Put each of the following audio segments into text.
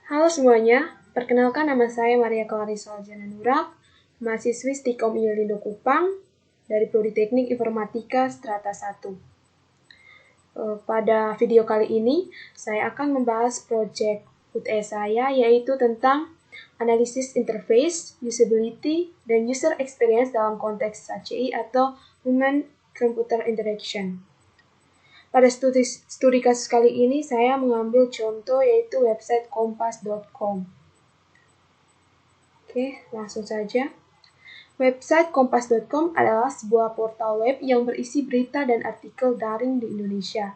Halo semuanya, perkenalkan nama saya Maria Clarissa Jananura, mahasiswi Stikom Indo Kupang dari Prodi Teknik Informatika Strata 1. Pada video kali ini, saya akan membahas proyek UTS saya, yaitu tentang analisis interface, usability, dan user experience dalam konteks HCI atau Human Computer Interaction. Pada studi kasus kali ini, saya mengambil contoh yaitu website kompas.com. Oke, langsung saja. Website kompas.com adalah sebuah portal web yang berisi berita dan artikel daring di Indonesia.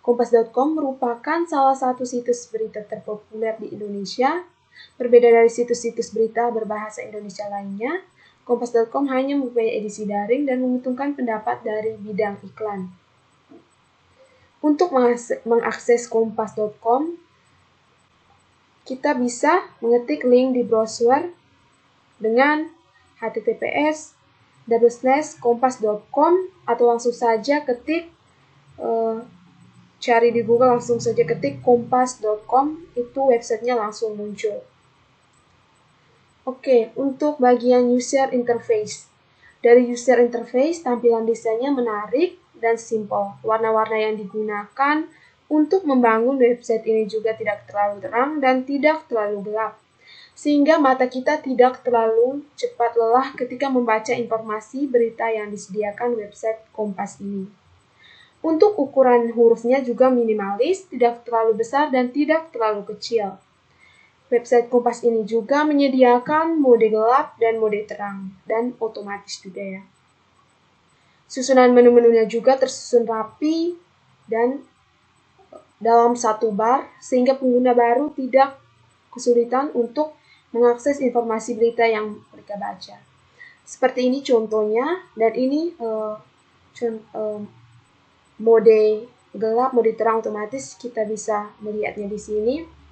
Kompas.com merupakan salah satu situs berita terpopuler di Indonesia. Berbeda dari situs-situs berita berbahasa Indonesia lainnya, Kompas.com hanya mempunyai edisi daring dan menguntungkan pendapat dari bidang iklan. Untuk mengakses kompas.com, kita bisa mengetik link di browser dengan https://kompas.com atau langsung saja ketik cari di Google, langsung saja ketik kompas.com, itu websitenya langsung muncul. Oke, untuk bagian user interface. Dari user interface, tampilan desainnya menarik dan simple. Warna-warna yang digunakan untuk membangun website ini juga tidak terlalu terang dan tidak terlalu gelap, sehingga mata kita tidak terlalu cepat lelah ketika membaca informasi berita yang disediakan website Kompas ini. Untuk ukuran hurufnya juga minimalis, tidak terlalu besar dan tidak terlalu kecil. Website Kompas ini juga menyediakan mode gelap dan mode terang, dan otomatis juga ya. Susunan menu-menunya juga tersusun rapi dan dalam satu bar, sehingga pengguna baru tidak kesulitan untuk mengakses informasi berita yang mereka baca. Seperti ini contohnya, dan ini mode gelap, mode terang otomatis, kita bisa melihatnya di sini.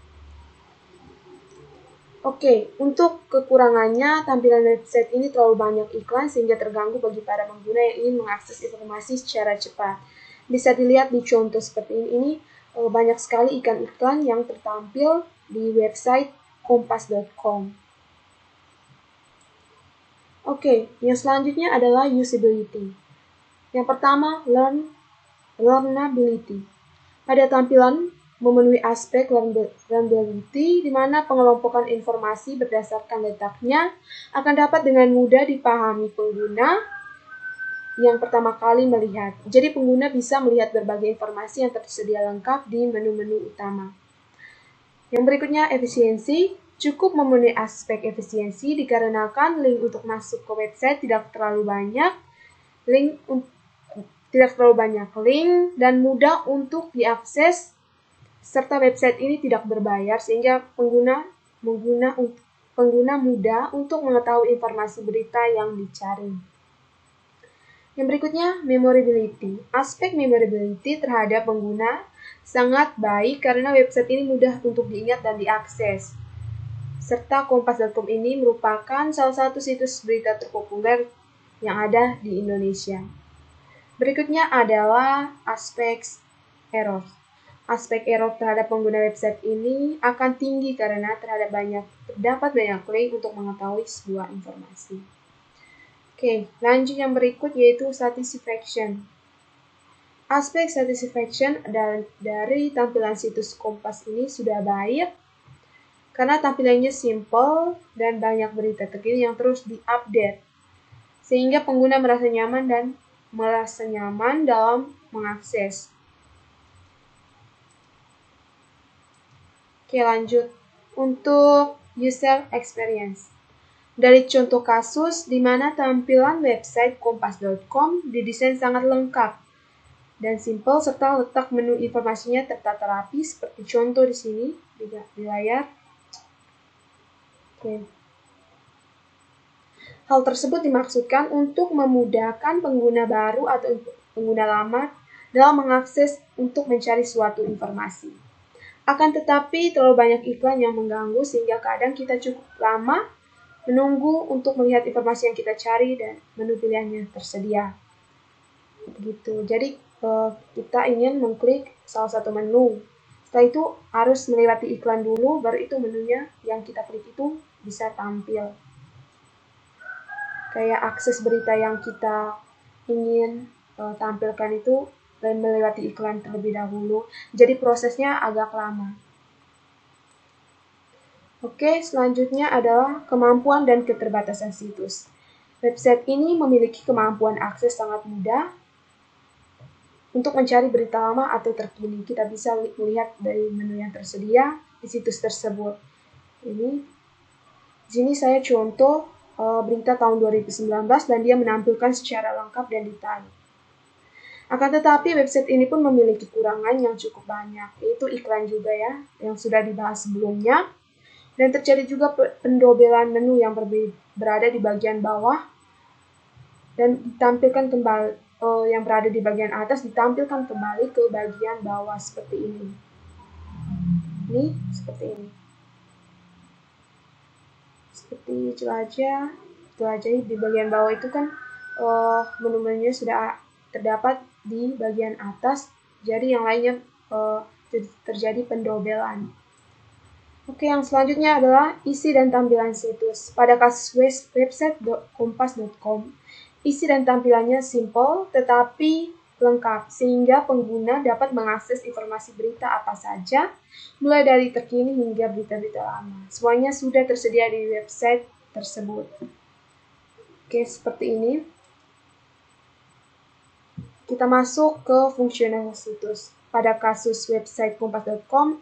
Oke, untuk kekurangannya, tampilan website ini terlalu banyak iklan sehingga terganggu bagi para pengguna yang ingin mengakses informasi secara cepat. Bisa dilihat di contoh seperti ini banyak sekali iklan-iklan yang tertampil di website kompas.com. Oke, yang selanjutnya adalah usability. Yang pertama, learnability. Pada tampilan memenuhi aspek learnability, di mana pengelompokan informasi berdasarkan letaknya akan dapat dengan mudah dipahami pengguna yang pertama kali melihat. Jadi pengguna bisa melihat berbagai informasi yang tersedia lengkap di menu-menu utama. Yang berikutnya, efisiensi. Cukup memenuhi aspek efisiensi dikarenakan link untuk masuk ke website tidak terlalu banyak link dan mudah untuk diakses, serta website ini tidak berbayar sehingga pengguna mudah untuk mengetahui informasi berita yang dicari. Yang berikutnya, memorability. Aspek memorability terhadap pengguna sangat baik karena website ini mudah untuk diingat dan diakses. Serta kompas.com ini merupakan salah satu situs berita terpopuler yang ada di Indonesia. Berikutnya adalah aspek error. Aspek error terhadap pengguna website ini akan tinggi karena terdapat banyak link untuk mengetahui sebuah informasi. Oke, lanjut yang berikut yaitu satisfaction. Aspek satisfaction dari tampilan situs Kompas ini sudah baik karena tampilannya simple dan banyak berita terkini yang terus diupdate, sehingga pengguna merasa nyaman dalam mengakses. Oke, lanjut. Untuk user experience. Dari contoh kasus di mana tampilan website kompas.com didesain sangat lengkap dan simple, serta letak menu informasinya tertata rapi seperti contoh di sini di layar. Oke. Hal tersebut dimaksudkan untuk memudahkan pengguna baru atau pengguna lama dalam mengakses untuk mencari suatu informasi. Akan tetapi terlalu banyak iklan yang mengganggu sehingga kadang kita cukup lama menunggu untuk melihat informasi yang kita cari dan menu pilihannya tersedia. Begitu. Jadi kita ingin mengklik salah satu menu Setelah itu harus melewati iklan dulu, baru itu menunya yang kita klik itu bisa tampil. Kayak akses berita yang kita ingin tampilkan itu dan melewati iklan terlebih dahulu. Jadi prosesnya agak lama. Oke, selanjutnya adalah kemampuan dan keterbatasan situs. Website ini memiliki kemampuan akses sangat mudah untuk mencari berita lama atau terkini. Kita bisa melihat dari menu yang tersedia di situs tersebut. Di sini saya contoh berita tahun 2019 dan dia menampilkan secara lengkap dan detail. Akan tetapi website ini pun memiliki kekurangan yang cukup banyak, yaitu iklan juga ya, yang sudah dibahas sebelumnya. Dan terjadi juga pendobelan menu yang berada di bagian bawah dan ditampilkan kembali yang berada di bagian atas ditampilkan kembali ke bagian bawah seperti ini. Ini seperti ini. Seperti jelajah di bagian bawah itu kan menu-menunya sudah terdapat di bagian atas, jadi yang lainnya terjadi pendobelan. Oke, yang selanjutnya adalah isi dan tampilan situs. Pada kasus website kompas.com, isi dan tampilannya simple tetapi lengkap, sehingga pengguna dapat mengakses informasi berita apa saja, mulai dari terkini hingga berita-berita lama. Semuanya sudah tersedia di website tersebut. Oke, seperti ini. Kita masuk ke fungsional situs. Pada kasus website kompas.com,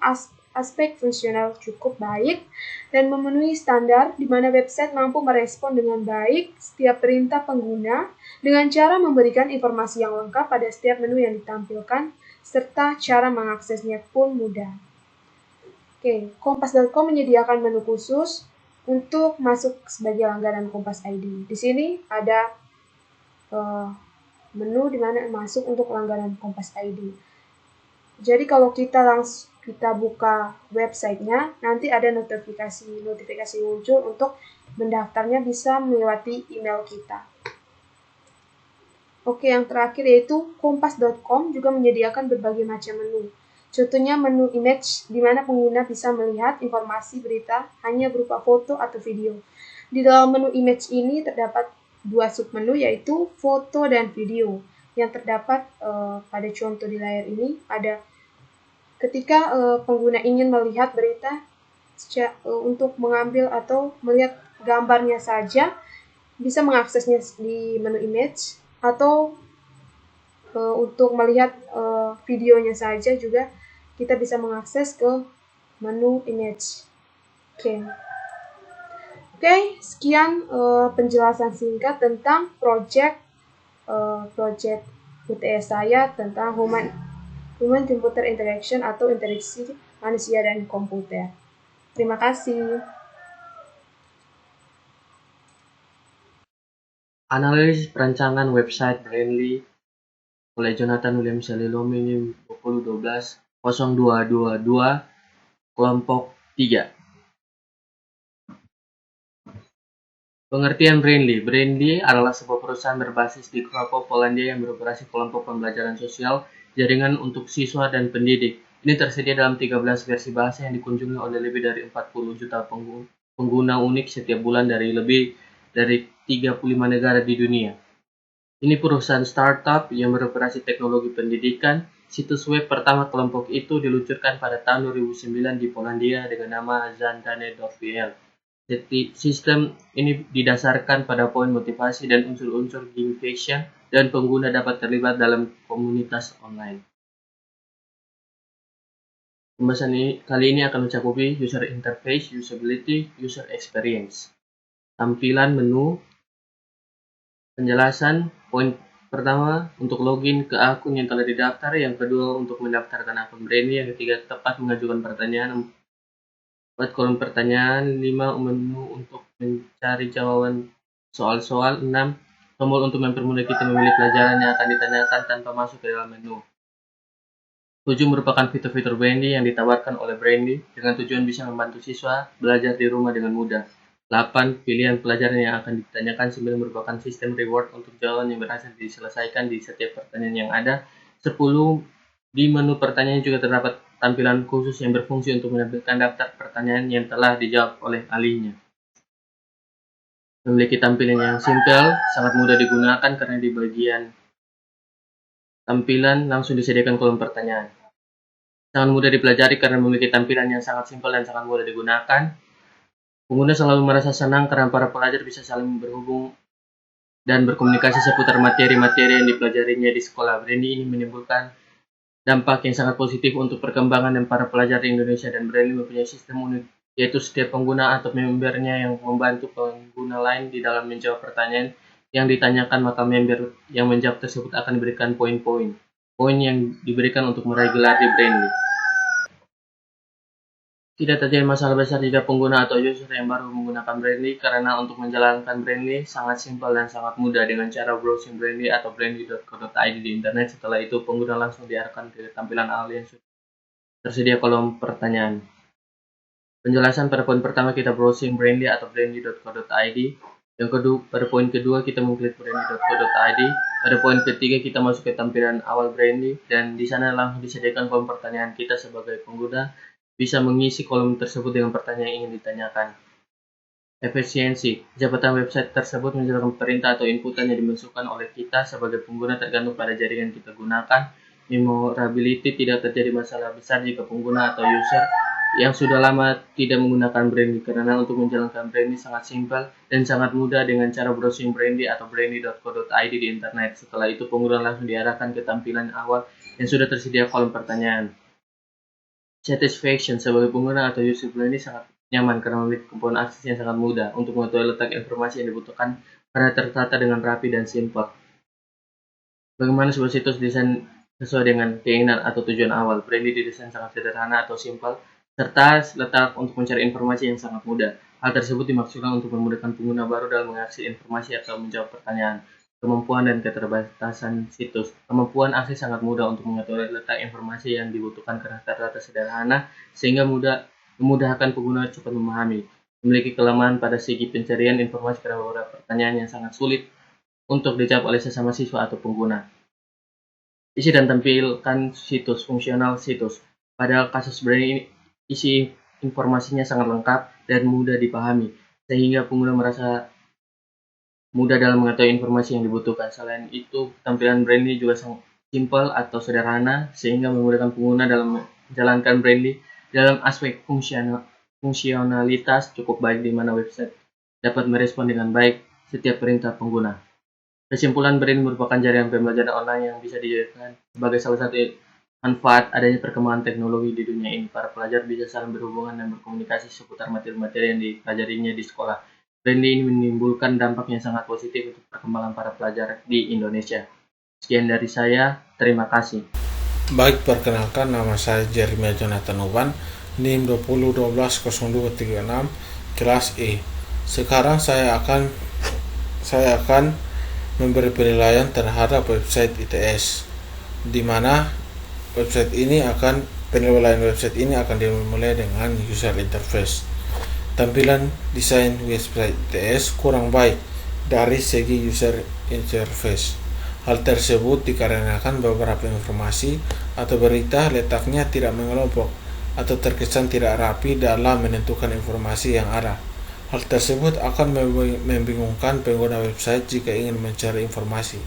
aspek fungsional cukup baik dan memenuhi standar di mana website mampu merespon dengan baik setiap perintah pengguna dengan cara memberikan informasi yang lengkap pada setiap menu yang ditampilkan, serta cara mengaksesnya pun mudah. Oke, kompas.com menyediakan menu khusus untuk masuk sebagai langganan Kompas ID. Di sini ada menu di mana masuk untuk langganan Kompas ID. Jadi kalau kita buka websitenya, nanti ada notifikasi muncul untuk mendaftarnya bisa melewati email kita. Oke, yang terakhir yaitu kompas.com juga menyediakan berbagai macam menu. Contohnya menu image, di mana pengguna bisa melihat informasi berita hanya berupa foto atau video. Di dalam menu image ini terdapat dua submenu yaitu foto dan video. Yang terdapat pada contoh di layar ini ada ketika pengguna ingin melihat berita untuk mengambil atau melihat gambarnya saja, bisa mengaksesnya di menu image, atau untuk melihat videonya saja juga kita bisa mengakses ke menu image. Oke, sekian penjelasan singkat tentang project UTS saya tentang Human Computer Interaction atau interaksi manusia dan komputer. Terima kasih. Analisis perancangan website Brainly oleh Jonathan William Salilomi 2012-0222 kelompok 3. Pengertian Brainly. Brainly adalah sebuah perusahaan berbasis di Krakow, Polandia yang beroperasi kelompok pembelajaran sosial jaringan untuk siswa dan pendidik. Ini tersedia dalam 13 versi bahasa yang dikunjungi oleh lebih dari 40 juta pengguna unik setiap bulan dari lebih dari 35 negara di dunia. Ini perusahaan startup yang beroperasi teknologi pendidikan. Situs web pertama kelompok itu diluncurkan pada tahun 2009 di Polandia dengan nama Zandane.pl. Sistem ini didasarkan pada poin motivasi dan unsur-unsur gamification dan pengguna dapat terlibat dalam komunitas online. Pembahasan kali ini akan mencakupi user interface, usability, user experience, tampilan menu, penjelasan. Poin pertama untuk login ke akun yang telah didaftar, yang kedua untuk mendaftarkan akun Brainly, yang ketiga tepat mengajukan pertanyaan, 4 kolom pertanyaan, 5 menu untuk mencari jawaban soal-soal, 6 tombol untuk mempermudah kita memilih pelajaran yang akan ditanyakan tanpa masuk ke dalam menu. 7 merupakan fitur-fitur Brainly yang ditawarkan oleh Brainly dengan tujuan bisa membantu siswa belajar di rumah dengan mudah. 8 pilihan pelajaran yang akan ditanyakan. 9 merupakan sistem reward untuk jawaban yang berhasil diselesaikan di setiap pertanyaan yang ada. 10 di menu pertanyaan juga terdapat tampilan khusus yang berfungsi untuk menampilkan daftar pertanyaan yang telah dijawab oleh ahlinya. Memiliki tampilan yang simpel, sangat mudah digunakan karena di bagian tampilan langsung disediakan kolom pertanyaan. Sangat mudah dipelajari karena memiliki tampilan yang sangat simpel dan sangat mudah digunakan. Pengguna selalu merasa senang karena para pelajar bisa saling berhubung dan berkomunikasi seputar materi-materi yang dipelajarinya di sekolah. Brainly ini menimbulkan dampak yang sangat positif untuk perkembangan dan para pelajar di Indonesia, dan Brainly mempunyai sistem unik, yaitu setiap pengguna atau membernya yang membantu pengguna lain di dalam menjawab pertanyaan yang ditanyakan, maka member yang menjawab tersebut akan diberikan poin-poin yang diberikan untuk meraih gelar di Brainly. Tidak terjadi masalah besar jika pengguna atau user yang baru menggunakan Brainly, karena untuk menjalankan Brainly sangat simpel dan sangat mudah dengan cara browsing Brainly atau brainly.co.id di internet. Setelah itu, pengguna langsung diarahkan ke tampilan awal yang sudah tersedia kolom pertanyaan. Penjelasan pada poin pertama kita browsing Brainly atau brainly.co.id. Pada poin kedua kita mengklik brainly.co.id. Pada poin ketiga kita masuk ke tampilan awal Brainly, dan di sana langsung disediakan kolom pertanyaan. Kita sebagai pengguna bisa mengisi kolom tersebut dengan pertanyaan yang ingin ditanyakan. Efisiensi. Jabatan website tersebut menjalankan perintah atau inputan yang dimasukkan oleh kita sebagai pengguna tergantung pada jaringan kita gunakan. Memorability. Tidak terjadi masalah besar jika pengguna atau user yang sudah lama tidak menggunakan Brainly, karena untuk menjalankan Brainly sangat simpel dan sangat mudah dengan cara browsing Brainly atau brainly.co.id di internet. Setelah itu, pengguna langsung diarahkan ke tampilan awal yang sudah tersedia kolom pertanyaan. Satisfaction. Sebagai pengguna atau user Brainly sangat nyaman karena memiliki komponen akses yang sangat mudah untuk mengetahui letak informasi yang dibutuhkan karena tertata dengan rapi dan simpel. Bagaimana sebuah situs desain sesuai dengan keinginan atau tujuan awal? Brainly didesain sangat sederhana atau simpel, serta letak untuk mencari informasi yang sangat mudah. Hal tersebut dimaksudkan untuk memudahkan pengguna baru dalam mengakses informasi atau menjawab pertanyaan. Kemampuan dan keterbatasan situs. Kemampuan akses sangat mudah untuk mengetahui letak informasi yang dibutuhkan karena tertata sederhana, sehingga memudahkan pengguna cepat memahami. Memiliki kelemahan pada segi pencarian informasi karena beberapa pertanyaan yang sangat sulit untuk dijawab oleh sesama siswa atau pengguna. Isi dan tampilkan situs. Fungsional situs. Pada kasus Brainly, isi informasinya sangat lengkap dan mudah dipahami, sehingga pengguna merasa mudah dalam mengetahui informasi yang dibutuhkan. Selain itu, tampilan Brainly juga sangat simpel atau sederhana, sehingga memudahkan pengguna dalam menjalankan Brainly. Dalam aspek fungsionalitas cukup baik, di mana website dapat merespon dengan baik setiap perintah pengguna. Kesimpulan, Brainly merupakan jaringan pembelajaran online yang bisa dijadikan sebagai salah satu manfaat adanya perkembangan teknologi di dunia ini. Para pelajar bisa saling berhubungan dan berkomunikasi seputar materi-materi yang dipelajarinya di sekolah. Brainly ini menimbulkan dampak yang sangat positif untuk perkembangan para pelajar di Indonesia. Sekian dari saya, terima kasih. Baik, perkenalkan, nama saya Jeremy Jonathan Uban, NIM 20120236, kelas E. Sekarang saya akan memberi penilaian terhadap website ITS, di mana penilaian website ini akan dimulai dengan user interface. Tampilan desain website ITS kurang baik dari segi user interface. Hal tersebut dikarenakan beberapa informasi atau berita letaknya tidak mengelompok atau terkesan tidak rapi dalam menentukan informasi yang ada. Hal tersebut akan membingungkan pengguna website jika ingin mencari informasi.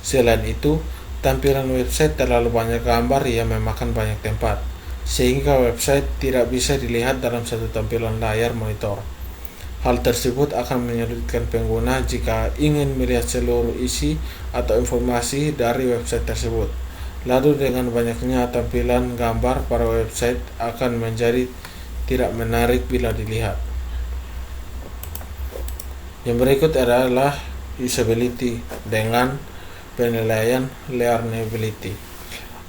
Selain itu, tampilan website terlalu banyak gambar yang memakan banyak tempat, sehingga website tidak bisa dilihat dalam satu tampilan layar monitor. Hal tersebut akan menyulitkan pengguna jika ingin melihat seluruh isi atau informasi dari website tersebut. Lalu dengan banyaknya tampilan gambar pada website akan menjadi tidak menarik bila dilihat. Yang berikut adalah usability dengan penilaian learnability.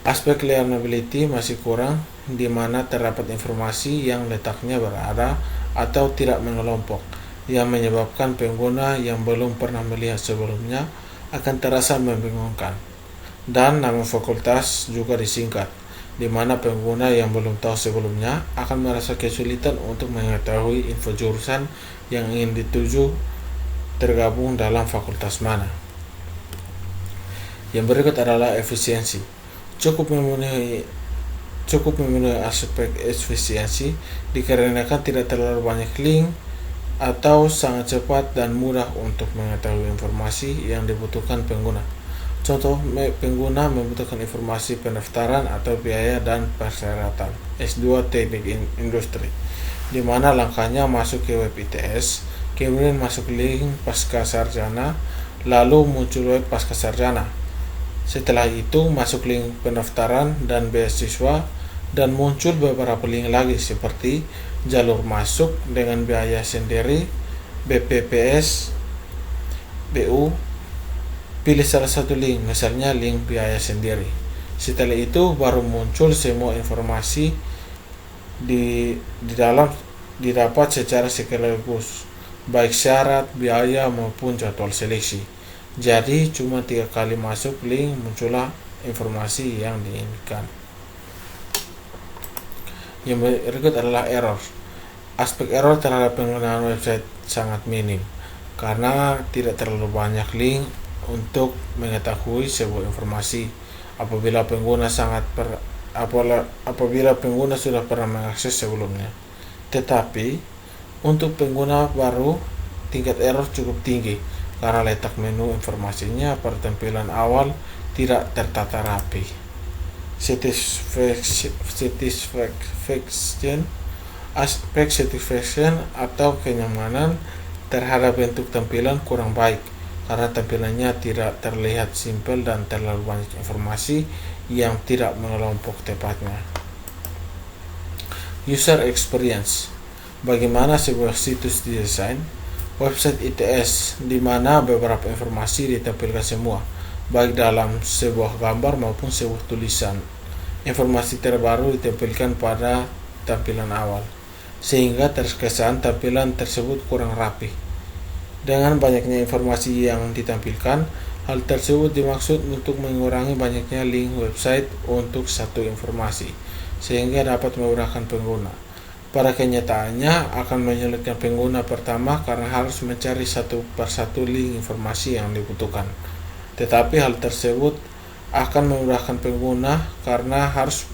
Aspek learnability masih kurang, di mana terdapat informasi yang letaknya berada atau tidak mengelompok, yang menyebabkan pengguna yang belum pernah melihat sebelumnya akan terasa membingungkan. Dan nama fakultas juga disingkat, di mana pengguna yang belum tahu sebelumnya akan merasa kesulitan untuk mengetahui info jurusan yang ingin dituju tergabung dalam fakultas mana. Yang berikut adalah efisiensi. Cukup memenuhi cukup memenuhi aspek efisiensi dikarenakan tidak terlalu banyak link atau sangat cepat dan mudah untuk mengetahui informasi yang dibutuhkan pengguna. Contoh, pengguna membutuhkan informasi pendaftaran atau biaya dan persyaratan S2 Teknik Industri, di mana langkahnya masuk ke web ITS, kemudian masuk link pasca sarjana, lalu muncul web pasca sarjana. Setelah itu masuk link pendaftaran dan beasiswa, dan muncul beberapa link lagi seperti jalur masuk dengan biaya sendiri, BPPS, BU. Pilih salah satu link, misalnya link biaya sendiri. Setelah itu baru muncul semua informasi di dalam didapat secara sekaligus, baik syarat, biaya maupun jadwal seleksi. Jadi cuma 3 kali masuk link muncullah informasi yang diinginkan. Yang berikut adalah error. Aspek error terhadap penggunaan website sangat minim karena tidak terlalu banyak link untuk mengetahui sebuah informasi apabila pengguna sudah pernah mengakses sebelumnya. Tetapi untuk pengguna baru tingkat error cukup tinggi karena letak menu informasinya pada tampilan awal tidak tertata rapi. Aspek satisfaction atau kenyamanan terhadap bentuk tampilan kurang baik karena tampilannya tidak terlihat simpel dan terlalu banyak informasi yang tidak mengelompok tepatnya. User experience. Bagaimana sebuah situs didesain? Website ITS di mana beberapa informasi ditampilkan semua, baik dalam sebuah gambar maupun sebuah tulisan. Informasi terbaru ditampilkan pada tampilan awal, sehingga terkesan tampilan tersebut kurang rapi. Dengan banyaknya informasi yang ditampilkan, hal tersebut dimaksud untuk mengurangi banyaknya link website untuk satu informasi, sehingga dapat memudahkan pengguna. Pada kenyataannya akan menyulitkan pengguna pertama karena harus mencari satu persatu link informasi yang dibutuhkan. Tetapi hal tersebut akan memudahkan pengguna karena harus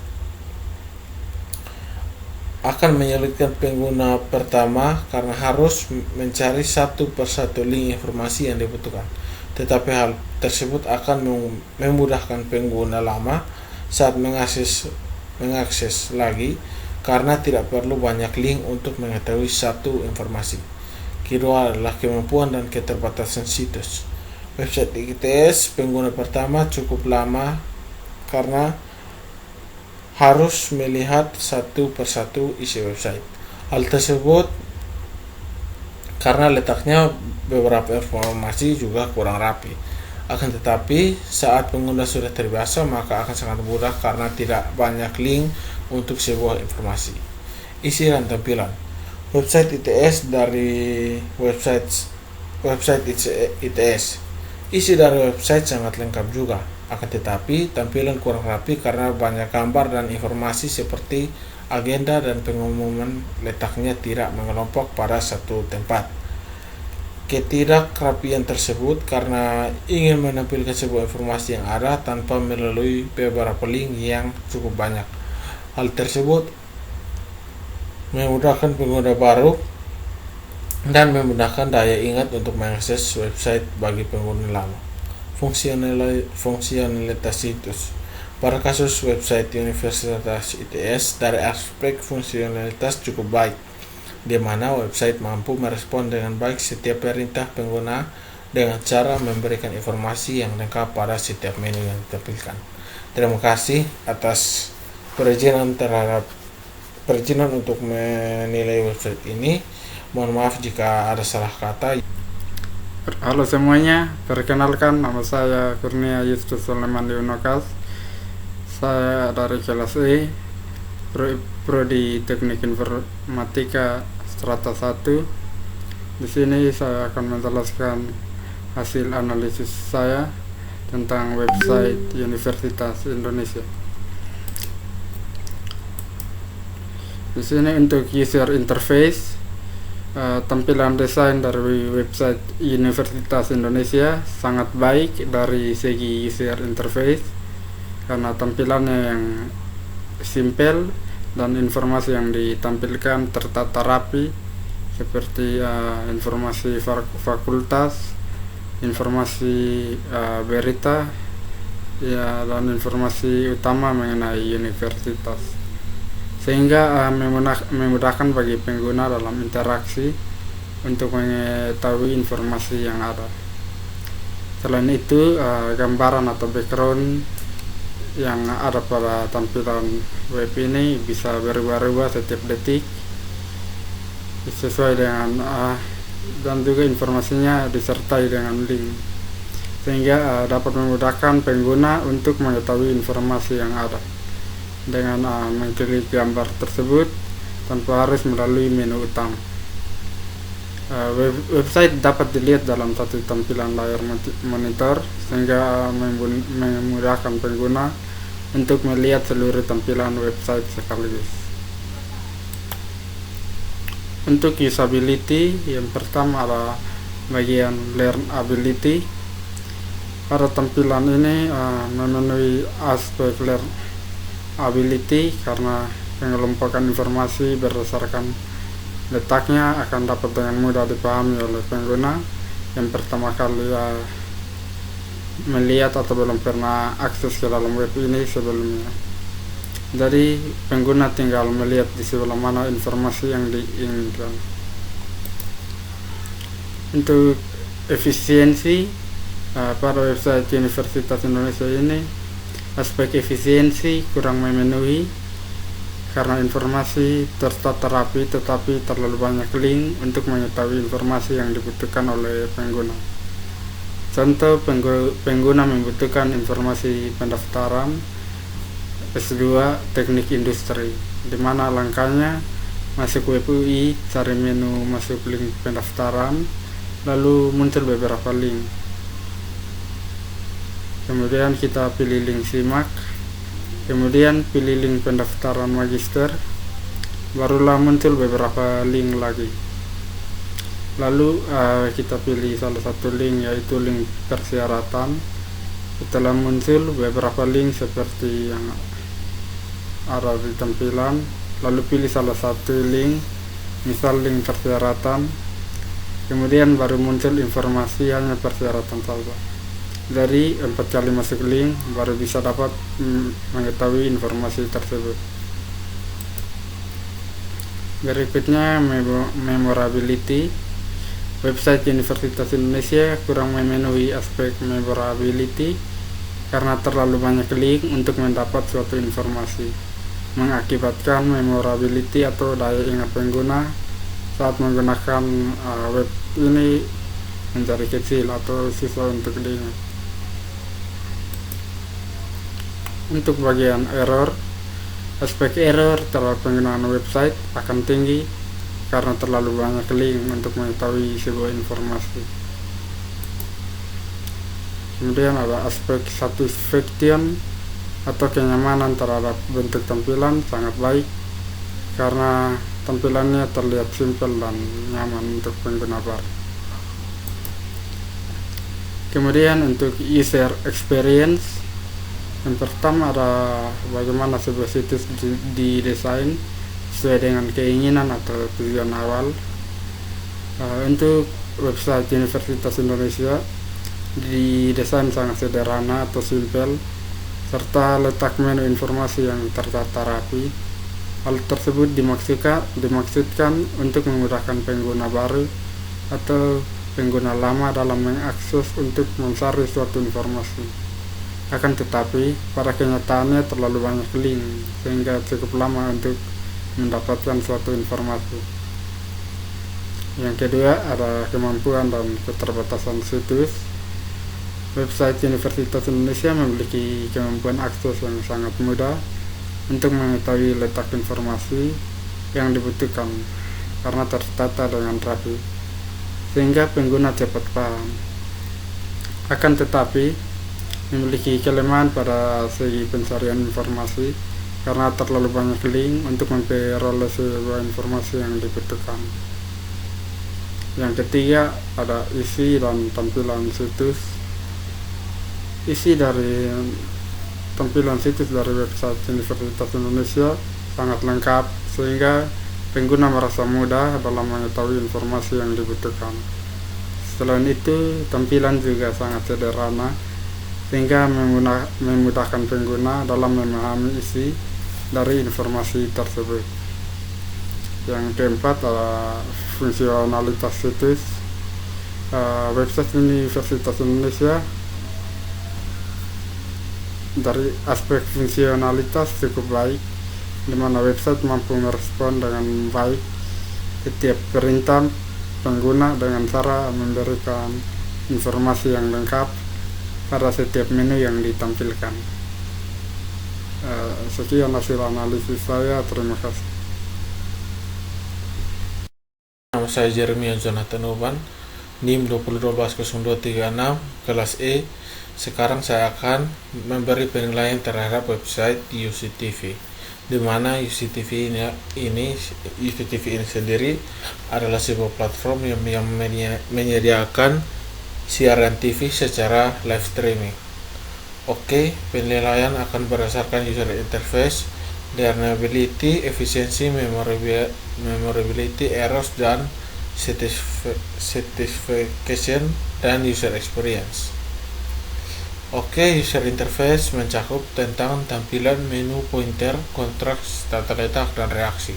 mencari satu persatu link informasi yang dibutuhkan. Tetapi hal tersebut akan memudahkan pengguna lama saat mengakses lagi karena tidak perlu banyak link untuk mengetahui satu informasi. Kedua adalah kemampuan dan keterbatasan situs. Website ITS pengguna pertama cukup lama karena harus melihat satu persatu isi website. Hal tersebut karena letaknya beberapa informasi juga kurang rapi. Akan tetapi saat pengguna sudah terbiasa maka akan sangat mudah karena tidak banyak link untuk sebuah informasi. Isi dan tampilan. Website ITS dari website ITS. Isi dari website sangat lengkap juga. Akan tetapi tampilan kurang rapi karena banyak gambar dan informasi seperti agenda dan pengumuman letaknya tidak mengelompok pada satu tempat. Ketidakrapian tersebut karena ingin menampilkan sebuah informasi yang ada tanpa melalui beberapa link yang cukup banyak. Hal tersebut memudahkan pengguna baru dan memudahkan daya ingat untuk mengakses website bagi pengguna lama. Fungsionalitas situs. Pada kasus website Universitas ITS, dari aspek fungsionalitas cukup baik, di mana website mampu merespon dengan baik setiap perintah pengguna dengan cara memberikan informasi yang lengkap pada setiap menu yang ditampilkan. Terima kasih atas perizinan untuk menilai website ini. Mohon maaf jika ada salah kata. Halo semuanya, perkenalkan nama saya Kurnia Yustus Sulaiman Leonokas. Saya dari kelas E, Prodi Teknik Informatika Strata 1. Di sini saya akan menjelaskan hasil analisis saya tentang website Universitas Indonesia. Di sini untuk user interface, tampilan desain dari website Universitas Indonesia sangat baik dari segi user interface karena tampilannya yang simpel dan informasi yang ditampilkan tertata rapi seperti informasi fakultas, informasi berita ya, dan informasi utama mengenai universitas, sehingga memudahkan bagi pengguna dalam interaksi untuk mengetahui informasi yang ada. Selain itu, gambaran atau background yang ada pada tampilan web ini bisa berubah-ubah setiap detik sesuai dengan dan juga informasinya disertai dengan link, sehingga dapat memudahkan pengguna untuk mengetahui informasi yang ada dengan mengklik gambar tersebut tanpa harus melalui menu utama. Website dapat dilihat dalam satu tampilan layar monitor, sehingga memudahkan pengguna untuk melihat seluruh tampilan website sekaligus. Untuk usability, yang pertama ada bagian learnability. Pada tampilan ini memenuhi aspek learnability karena pengelompokan informasi berdasarkan letaknya akan dapat dengan mudah dipahami oleh pengguna yang pertama kali melihat atau belum pernah akses ke dalam web ini sebelumnya. Jadi pengguna tinggal melihat di sebelah mana informasi yang diinginkan. Untuk efisiensi pada website Universitas Indonesia ini, aspek efisiensi kurang memenuhi karena informasi tertata rapi tetapi terlalu banyak link untuk mengetahui informasi yang dibutuhkan oleh pengguna. Contoh, pengguna membutuhkan informasi pendaftaran S2 teknik industri, di mana langkahnya masuk web UI, cari menu masuk link pendaftaran, lalu muncul beberapa link. Kemudian kita pilih link simak, kemudian pilih link pendaftaran magister, barulah muncul beberapa link lagi. Lalu kita pilih salah satu link, yaitu link persyaratan. Setelah muncul beberapa link seperti yang ada di tampilan, lalu pilih salah satu link, misal link persyaratan, kemudian baru muncul informasi hanya persyaratan saja. Dari 4 kali masuk link baru bisa dapat mengetahui informasi tersebut. Berikutnya memorability. Website Universitas Indonesia kurang memenuhi aspek memorability karena terlalu banyak link untuk mendapat suatu informasi, mengakibatkan memorability atau daya ingat pengguna saat menggunakan web ini menjadi kecil atau susah untuk diingat. Untuk bagian error, aspek error terhadap penggunaan website akan tinggi karena terlalu banyak link untuk mengetahui sebuah informasi. Kemudian ada aspek satisfaction atau kenyamanan terhadap bentuk tampilan sangat baik karena tampilannya terlihat simpel dan nyaman untuk pengguna baru. Kemudian untuk user experience, yang pertama ada bagaimana sebuah situs didesain sesuai dengan keinginan atau tujuan awal. Untuk website Universitas Indonesia didesain sangat sederhana atau simpel, serta letak menu informasi yang tertata rapi. Hal tersebut dimaksudkan untuk memudahkan pengguna baru atau pengguna lama dalam mengakses untuk mencari suatu informasi. Akan tetapi pada kenyataannya terlalu banyak link sehingga cukup lama untuk mendapatkan suatu informasi. Yang kedua ada kemampuan dan keterbatasan situs. Website Universitas Indonesia memiliki kemampuan akses yang sangat mudah untuk mengetahui letak informasi yang dibutuhkan karena tertata dengan rapi, sehingga pengguna cepat paham. Akan tetapi memiliki kelemahan pada segi pencarian informasi karena terlalu banyak link untuk memperoleh sebuah informasi yang dibutuhkan. Yang ketiga ada isi dan tampilan situs. Isi dari tampilan situs dari website Universitas Indonesia sangat lengkap sehingga pengguna merasa mudah dalam mengetahui informasi yang dibutuhkan. Selain itu, tampilan juga sangat sederhana sehingga memudahkan pengguna dalam memahami isi dari informasi tersebut. Yang keempat adalah fungsionalitas situs. Website Universitas Indonesia dari aspek fungsionalitas cukup baik, di mana website mampu merespon dengan baik setiap perintah pengguna dengan cara memberikan informasi yang lengkap pada setiap menu yang ditampilkan. Sekian hasil analisis saya, terima kasih. Nama saya Jeremy Jonathan Uban, NIM 20120236, kelas E. Sekarang saya akan memberi penilaian terhadap website UCTV, di mana UCTV ini sendiri adalah sebuah platform yang menyediakan siaran TV secara live streaming. Oke, penilaian akan berdasarkan user interface, learnability, efisiensi, memorability, errors, dan satisfaction dan user experience. Oke, user interface mencakup tentang tampilan, menu, pointer, kontras, tata letak, dan reaksi.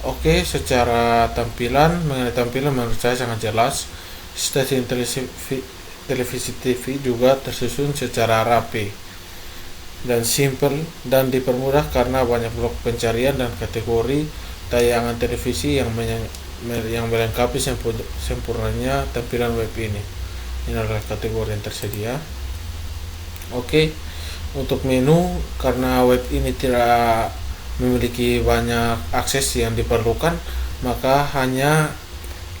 Oke, secara tampilan, mengenai tampilan menurut saya sangat jelas. Stasiun televisi TV juga tersusun secara rapi dan simple dan dipermudah karena banyak blok pencarian dan kategori tayangan televisi yang melengkapi sempurnanya tampilan web ini. Ini adalah kategori yang tersedia. Oke, untuk menu, karena web ini tidak memiliki banyak akses yang diperlukan, maka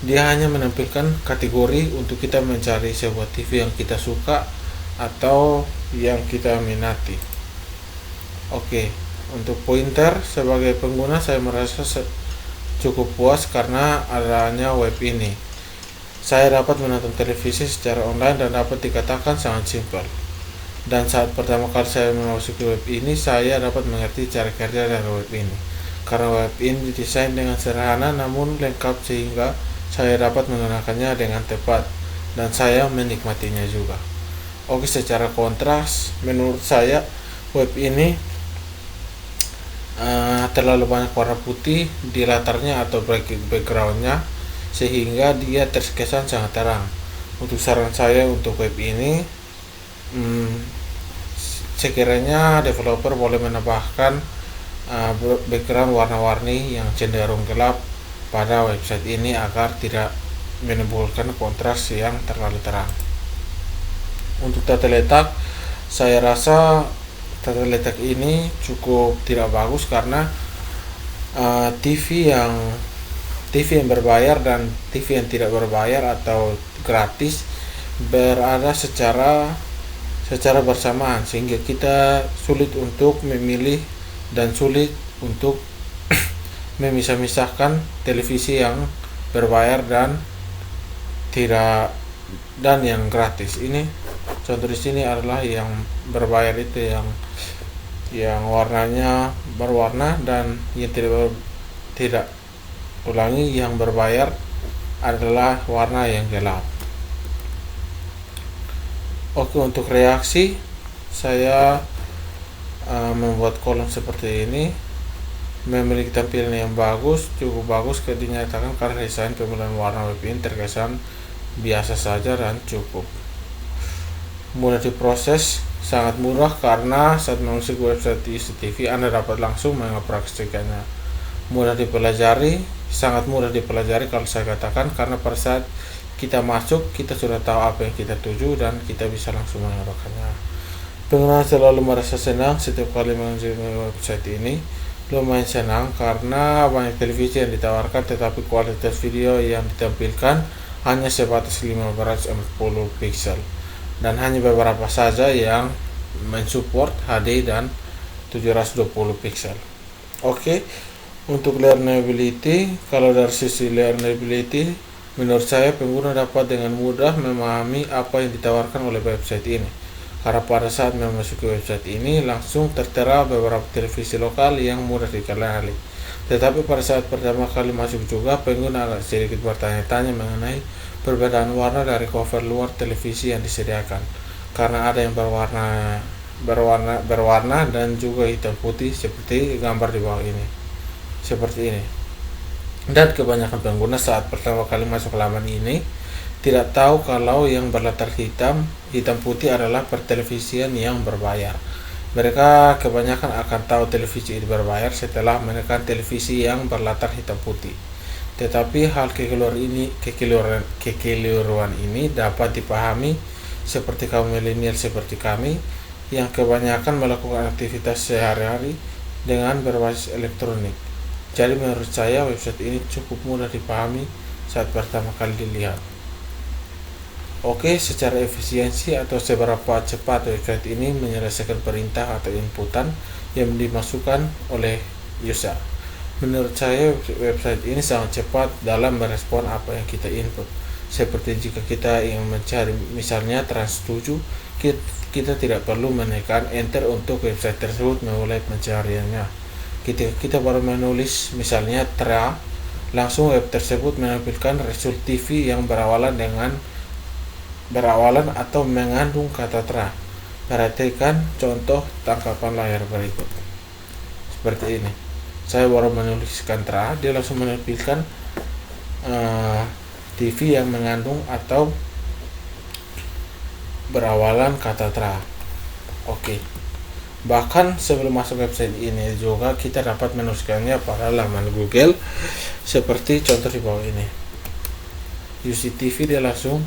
dia hanya menampilkan kategori untuk kita mencari sebuah TV yang kita suka atau yang kita minati. Oke, untuk pointer, sebagai pengguna saya merasa cukup puas karena adanya web ini. Saya dapat menonton televisi secara online dan dapat dikatakan sangat simpel. Dan saat pertama kali saya memasuki web ini, saya dapat mengerti cara kerja dari web ini. Karena web ini didesain dengan sederhana namun lengkap sehingga saya dapat menggunakannya dengan tepat dan saya menikmatinya juga. Oke, secara kontras, menurut saya web ini terlalu banyak warna putih di latarnya atau backgroundnya sehingga dia terkesan sangat terang. Untuk saran saya untuk web ini, sekiranya developer boleh menambahkan background warna-warni yang cenderung gelap pada website ini agar tidak menimbulkan kontras yang terlalu terang. Untuk tata letak, saya rasa tata letak ini cukup tidak bagus karena TV yang berbayar dan TV yang tidak berbayar atau gratis berada secara bersamaan sehingga kita sulit untuk memilih dan sulit untuk memisah-misahkan televisi yang berbayar dan yang gratis. Ini contoh di sini adalah yang berbayar itu yang warnanya berwarna dan yang tidak ulangi yang berbayar adalah warna yang gelap. Oke, untuk reaksi saya membuat kolom seperti ini. Memiliki tampilan yang cukup bagus dinyatakan karena desain pemilihan warna web ini terkesan biasa saja dan cukup mudah diproses. Sangat mudah karena saat mengusik website UCTV Anda dapat langsung mengoperasikannya. Sangat mudah dipelajari kalau saya katakan, karena pada saat kita masuk kita sudah tahu apa yang kita tuju dan kita bisa langsung menggunakannya. Pengguna selalu merasa senang setiap kali mengunjungi website ini. Lumayan senang karena banyak televisi yang ditawarkan tetapi kualitas video yang ditampilkan hanya sebatas 540 pixel dan hanya beberapa saja yang mensupport HD dan 720 pixel. Oke, untuk learnability, kalau dari sisi learnability menurut saya pengguna dapat dengan mudah memahami apa yang ditawarkan oleh website ini. karena pada saat memasuki website ini langsung tertera beberapa televisi lokal yang mudah dikenali. Tetapi pada saat pertama kali masuk juga, pengguna agak sedikit bertanya-tanya mengenai perbedaan warna dari cover luar televisi yang disediakan, karena ada yang berwarna dan juga hitam putih seperti gambar di bawah ini, seperti ini. Dan kebanyakan pengguna saat pertama kali masuk halaman ini tidak tahu kalau yang berlatar hitam putih adalah pertelevisian yang berbayar. Mereka kebanyakan akan tahu televisi ini berbayar setelah menekan televisi yang berlatar hitam putih. Tetapi hal kekeliruan ini dapat dipahami seperti kaum milenial seperti kami yang kebanyakan melakukan aktivitas sehari-hari dengan berbasis elektronik. Jadi menurut saya website ini cukup mudah dipahami saat pertama kali dilihat. Oke, secara efisiensi atau seberapa cepat website ini menyelesaikan perintah atau inputan yang dimasukkan oleh user. Menurut saya website ini sangat cepat dalam merespon apa yang kita input. Seperti jika kita ingin mencari misalnya Trans 7, kita tidak perlu menekan enter untuk website tersebut memulai pencariannya. Ketika kita baru menulis misalnya TRA, langsung web tersebut menampilkan result TV yang berawalan atau mengandung kata TRA. Perhatikan contoh tangkapan layar berikut. Seperti ini. Saya baru menuliskan TRA, dia langsung menampilkan TV yang mengandung atau berawalan kata TRA. Oke. Bahkan sebelum masuk website ini juga kita dapat menuliskannya pada laman Google seperti contoh di bawah ini. UCTV dia langsung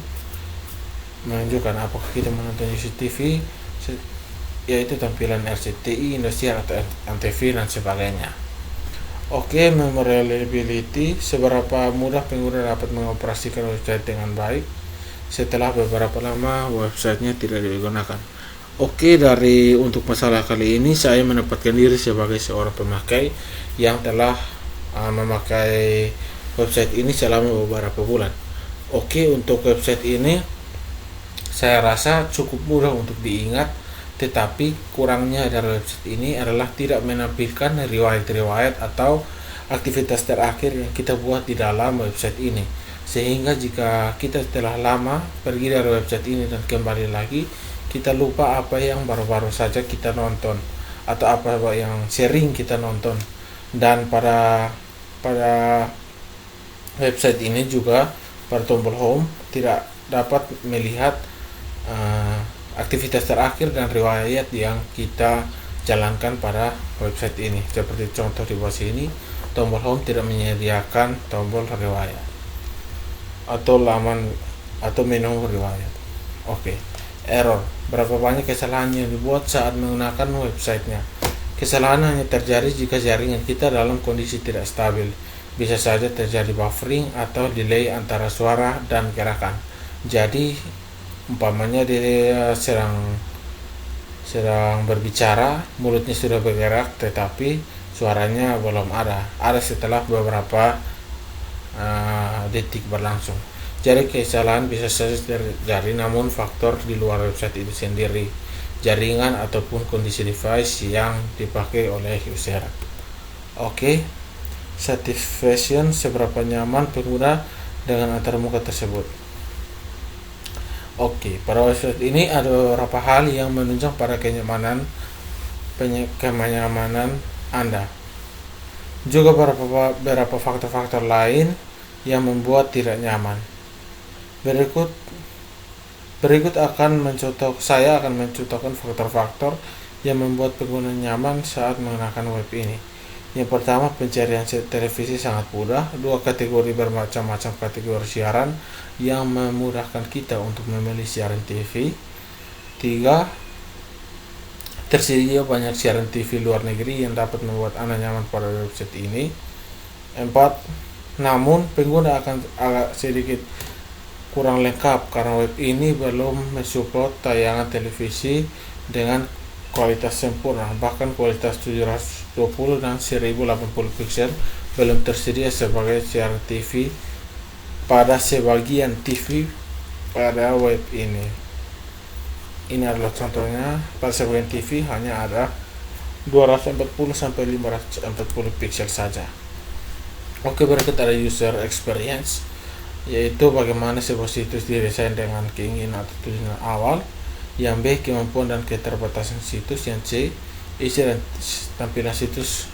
menunjukkan apakah kita menonton UCTV, yaitu tampilan RCTI, Indosiar atau Antv dan sebagainya. Oke, memoriality, seberapa mudah pengguna dapat mengoperasikan website dengan baik setelah beberapa lama websitenya tidak digunakan. Oke, untuk masalah kali ini saya menempatkan diri sebagai seorang pemakai yang telah memakai website ini selama beberapa bulan. Oke, untuk website ini saya rasa cukup mudah untuk diingat, tetapi kurangnya dari website ini adalah tidak menampilkan riwayat-riwayat atau aktivitas terakhir yang kita buat di dalam website ini. Sehingga jika kita telah lama pergi dari website ini dan kembali lagi, kita lupa apa yang baru-baru saja kita nonton atau apa yang sering kita nonton. Dan pada website ini juga pada tombol home tidak dapat melihat aktivitas terakhir dan riwayat yang kita jalankan pada website ini. Seperti contoh di bawah sini, tombol home tidak menyediakan tombol riwayat atau laman atau menu riwayat. Oke. Error. Berapa banyak kesalahan yang dibuat saat menggunakan websitenya? Kesalahan hanya terjadi jika jaringan kita dalam kondisi tidak stabil. Bisa saja terjadi buffering atau delay antara suara dan gerakan. Jadi umpamanya dia sedang berbicara, mulutnya sudah bergerak tetapi suaranya belum ada setelah beberapa detik berlangsung. Jadi kesalahan bisa saja terjadi, namun faktor di luar website itu sendiri, jaringan ataupun kondisi device yang dipakai oleh user. Oke, satisfaction, seberapa nyaman pengguna dengan antarmuka tersebut. Oke, pada website ini ada beberapa hal yang menunjang pada kenyamanan Anda. Juga beberapa faktor-faktor lain yang membuat tidak nyaman. Berikut saya akan mencontohkan faktor-faktor yang membuat pengguna nyaman saat menggunakan web ini. Yang pertama, pencarian televisi sangat mudah. 2, kategori bermacam-macam kategori siaran yang memudahkan kita untuk memilih siaran TV. 3, tersedia banyak siaran TV luar negeri yang dapat membuat Anda nyaman pada website ini. 4, namun pengguna akan agak sedikit kurang lengkap karena web ini belum mensupport tayangan televisi dengan kualitas sempurna. Bahkan kualitas 720 dan 1080 pixel belum tersedia sebagai siaran TV pada sebagian TV pada web ini. Ini adalah contohnya. Pada sebuah TV hanya ada 240 sampai 540 pixel saja. Oke, berikut ada user experience, yaitu bagaimana sebuah situs didesain dengan keinginan atau tujuan awal. Yang B, kemampuan dan keterbatasan situs. Yang C, isi dan tampilan situs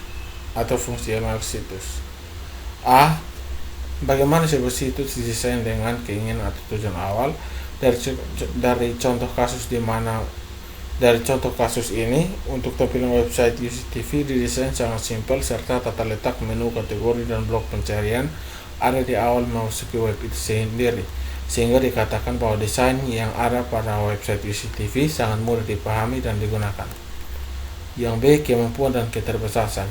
atau fungsional situs. A, bagaimana sebuah situs didesain dengan keinginan atau tujuan awal. Dari contoh kasus ini, untuk tampilan website UCTV didesain sangat simpel serta tata letak menu, kategori, dan blok pencarian ada di awal memasuki web itu sendiri, sehingga dikatakan bahwa desain yang ada pada website UCTV sangat mudah dipahami dan digunakan. Yang B, kemampuan dan keterbatasan.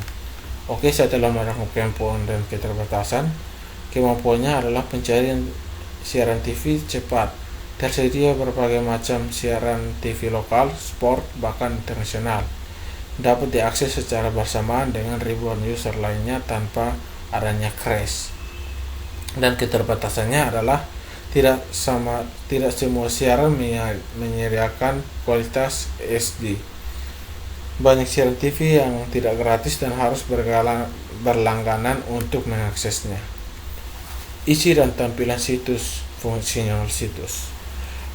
Oke, setelah merangkum kemampuan dan keterbatasan, kemampuannya adalah pencarian siaran TV cepat. Tersedia berbagai macam siaran TV lokal, sport, bahkan internasional. Dapat diakses secara bersamaan dengan ribuan user lainnya tanpa adanya crash. Dan keterbatasannya adalah tidak semua siaran menyediakan kualitas HD. Banyak siaran TV yang tidak gratis dan harus berlangganan untuk mengaksesnya. Isi dan tampilan situs, fungsional situs.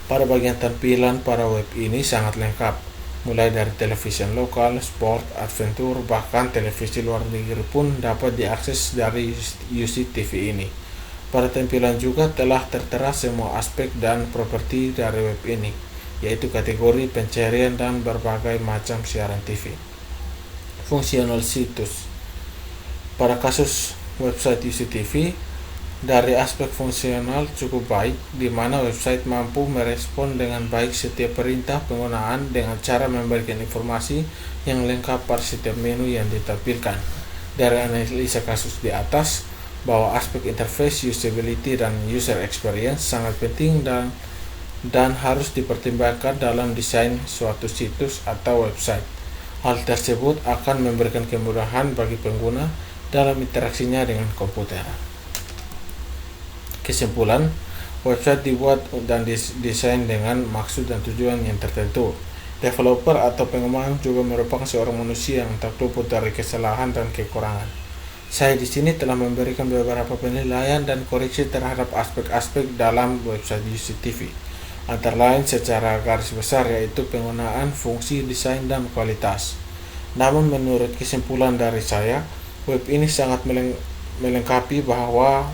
Pada bagian tampilan para web ini sangat lengkap, mulai dari televisi lokal, sport, adventure, bahkan televisi luar negeri pun dapat diakses dari UCTV ini. Pada tampilan juga telah tertera semua aspek dan properti dari web ini, yaitu kategori, pencarian, dan berbagai macam siaran TV. Fungsional situs. Pada kasus website UCTV, dari aspek fungsional cukup baik, di mana website mampu merespon dengan baik setiap perintah penggunaan dengan cara memberikan informasi yang lengkap pada setiap menu yang ditampilkan. Dari analisa kasus di atas, bahwa aspek interface, usability, dan user experience sangat penting dan harus dipertimbangkan dalam desain suatu situs atau website. Hal tersebut akan memberikan kemudahan bagi pengguna dalam interaksinya dengan komputer. Kesimpulan, website dibuat dan didesain dengan maksud dan tujuan yang tertentu. Developer atau pengembang juga merupakan seorang manusia yang tak luput dari kesalahan dan kekurangan. Saya di sini telah memberikan beberapa penilaian dan koreksi terhadap aspek-aspek dalam website UCTV. Antara lain secara garis besar yaitu penggunaan, fungsi, desain, dan kualitas. Namun menurut kesimpulan dari saya, web ini sangat melengkapi bahwa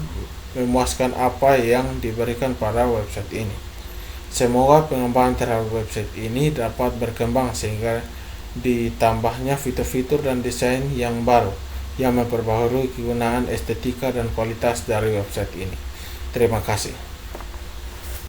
memuaskan apa yang diberikan pada website ini. Semoga pengembangan terhadap website ini dapat berkembang sehingga ditambahnya fitur-fitur dan desain yang baru yang memperbaharui kegunaan estetika dan kualitas dari website ini. Terima kasih.